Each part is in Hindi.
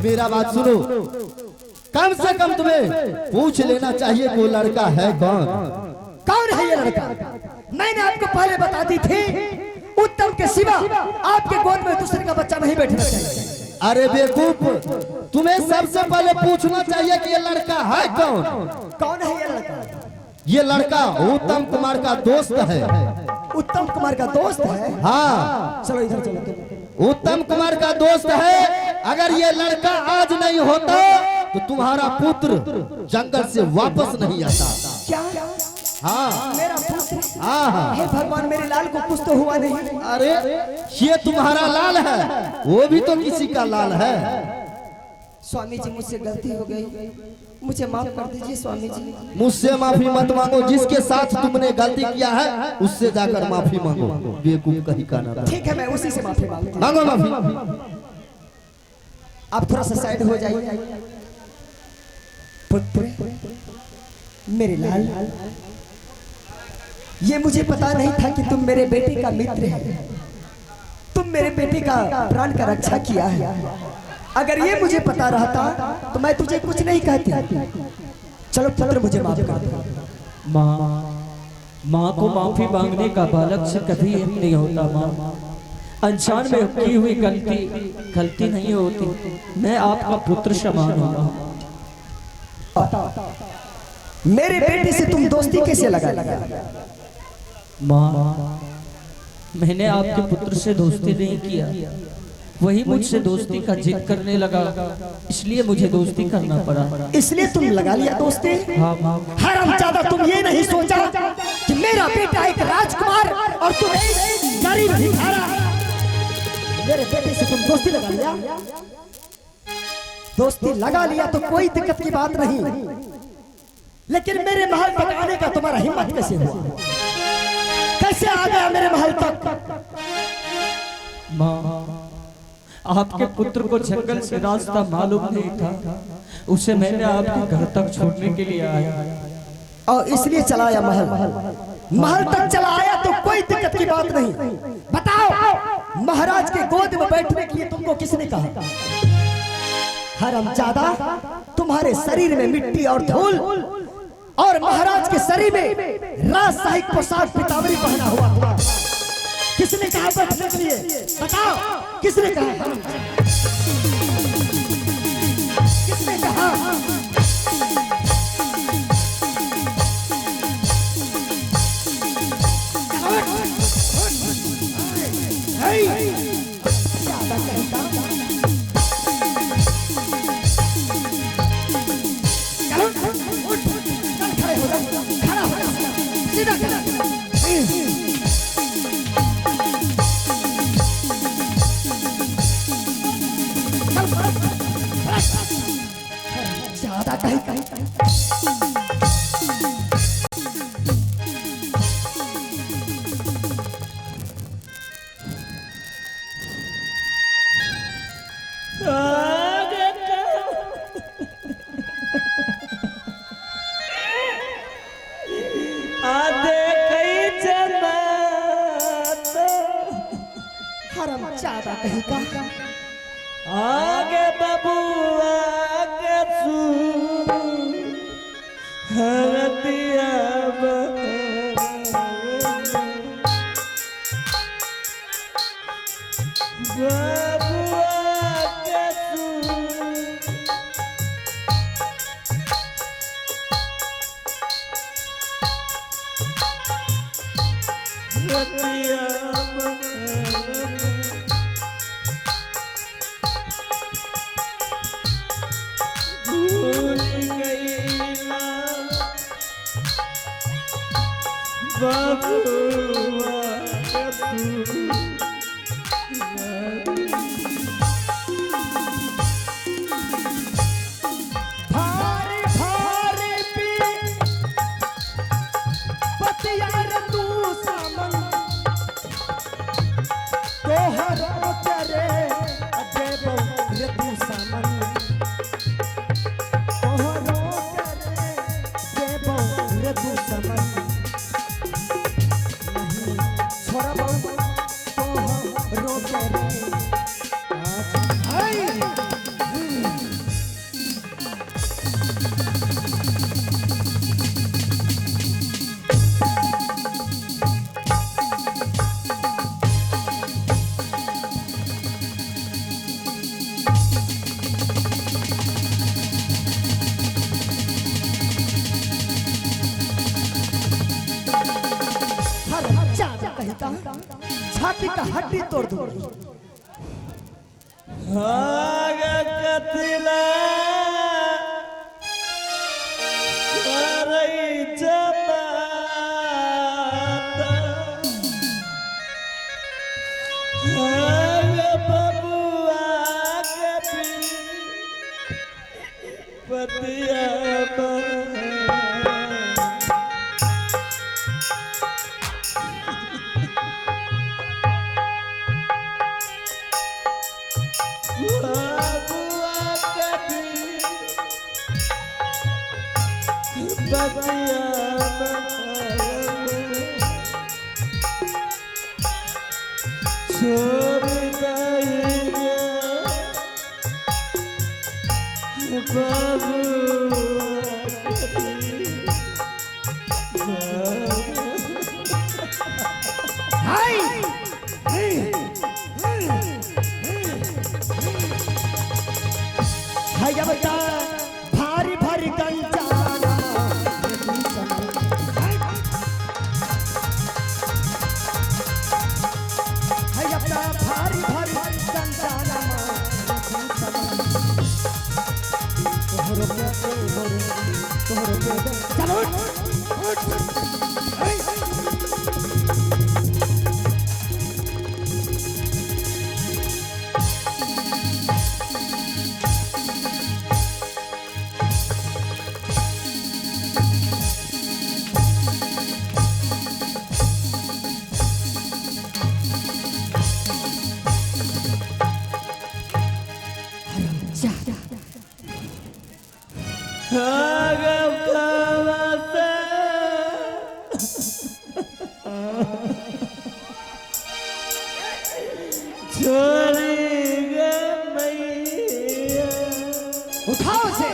मेरा बात सुनो, कम से कम तुम्हें पूछ लेना चाहिए वो लड़का है कौन। कौन है ये लड़का? मैंने आपको पहले बता दी थी, उत्तम के सिवा आपके गोद में दूसरे का बच्चा नहीं बैठना चाहिए। अरे बेवकूफ, तुम्हें सबसे पहले पूछना चाहिए कि ये लड़का है कौन। कौन है ये लड़का? ये लड़का उत्तम कुमार का दोस्त है। उत्तम कुमार का दोस्त है? हाँ, चलो इधर चलो तुम। उत्तम कुमार का दोस्त है। अगर ये लड़का आज नहीं होता तो तुम्हारा पुत्र जंगल से वापस नहीं आता। क्या? हाँ, मेरा पुत्र? हाँ। हे भगवान, मेरे लाल को कुछ तो हुआ नहीं। अरे ये तुम्हारा लाल है, वो भी तो किसी का लाल है। स्वामी जी, मुझसे गलती हो गई, मुझे माफ कर दीजिए स्वामी जी। मुझसे माफी मत मांगो, जिसके साथ तुमने गलती किया है उससे जाकर माफी मांगो। बेवकूफ कहीं का ना। ठीक है, मैं उसी से माफी मांगती हूं। मांगो माफी। आप थोड़ा सा साइड हो जाइए। पुत्र, मेरे लाल, ये मुझे पता नहीं था कि तुम मेरे बेटे का मित्र है। तुम मेरे बेटे का प्राण का रक्षा किया है। अगर ये मुझे पता रहता तो मैं तुझे कुछ नहीं कहती। चलो पुत्र, मुझे माफ कर दो। माँ को माफी मांगने का बालक से कभी नहीं होता। माँ, अनजान में की हुई गलती नहीं होती। मैं आपका पुत्र समान हूँ। मेरे बेटे से तुम दोस्ती कैसे लगा लिया? माँ, मैंने आपके पुत्र से दोस्ती नहीं किया, वही मुझसे दोस्ती का जिद करने लगा, इसलिए मुझे दोस्ती करना पड़ा। इसलिए तुम लगा लिया दोस्ती? हाँ माँ। हरामजादा, तुम ये नहीं सोचा कि मेरा बेटा एक राजकुमार और तुम एक गरीब भिखारा। मेरे बेटे से तुम दोस्ती लगा लिया? दोस्ती लगा लिया तो कोई दिक्कत की बात नहीं, लेकिन मेरे महल तक आने का तुम्हारा हिम्मत कैसे हुआ? कैसे आ गया मेरे महल तक? माँ, आपके पुत्र को जंगल से रास्ता मालूम नहीं था, उसे मैंने आपके घर तक छोड़ने के लिए आया और इसलिए चलाया महल तक चला आया तो कोई दिक्कत की बात नहीं। बताओ, महाराज के गोद में बैठने के लिए तुमको किसने कहा? हरामजादा, तुम्हारे शरीर में मिट्टी और धूल और महाराज के शरीर में राजशाही पोशाक पीताम्बरी पहना हुआ था। किसने कहा बैठने के लिए? बताओ, किसने कहा? किसने कहा? ज्यादा कहीं हरामजादा कहीं का। आगे बबुआ के हरदिया छाती का हड्डी तोड़ दूंगी। कतिला है बेटा भारी भारी कंचाना है अपना भारी भारी कंचाना चलो उठाओ से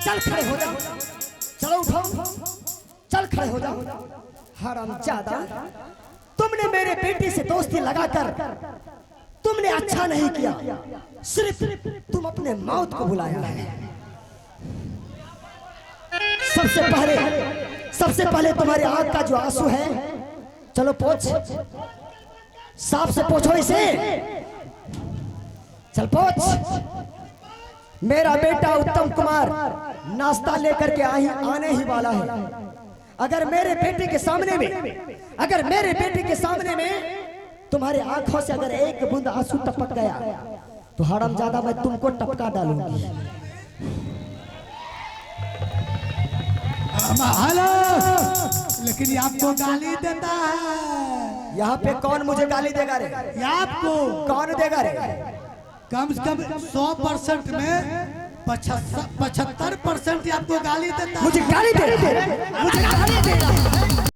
चल खड़े हो जाओ, चलो उठाओ, चल खड़े हो जाओ। हरामजादा, तुमने मेरे बेटे से दोस्ती लगाकर तुमने अच्छा नहीं किया, सिर्फ तुम अपने मौत को बुलाया है। सबसे पहले तुम्हारे आंख का जो आंसू है, चलो पोंछ, सांप से पोंछो इसे, चल पोंछ। मेरा बेटा उत्तम कुमार नाश्ता लेकर के आने ही वाला है। अगर मेरे बेटे के सामने में तुम्हारे आंखों से अगर एक बूंद आंसू टपक गया तो हरामजादा मैं तुमको टपका डालूंगी। हेलो, लेकिन ये आपको गाली देता है। यहाँ पे कौन मुझे गाली देगा रे? ये आपको कौन देगा रे? कम से कम 100% में 75% आपको गाली देता है। मुझे गाली दे, मुझे गाली देगा।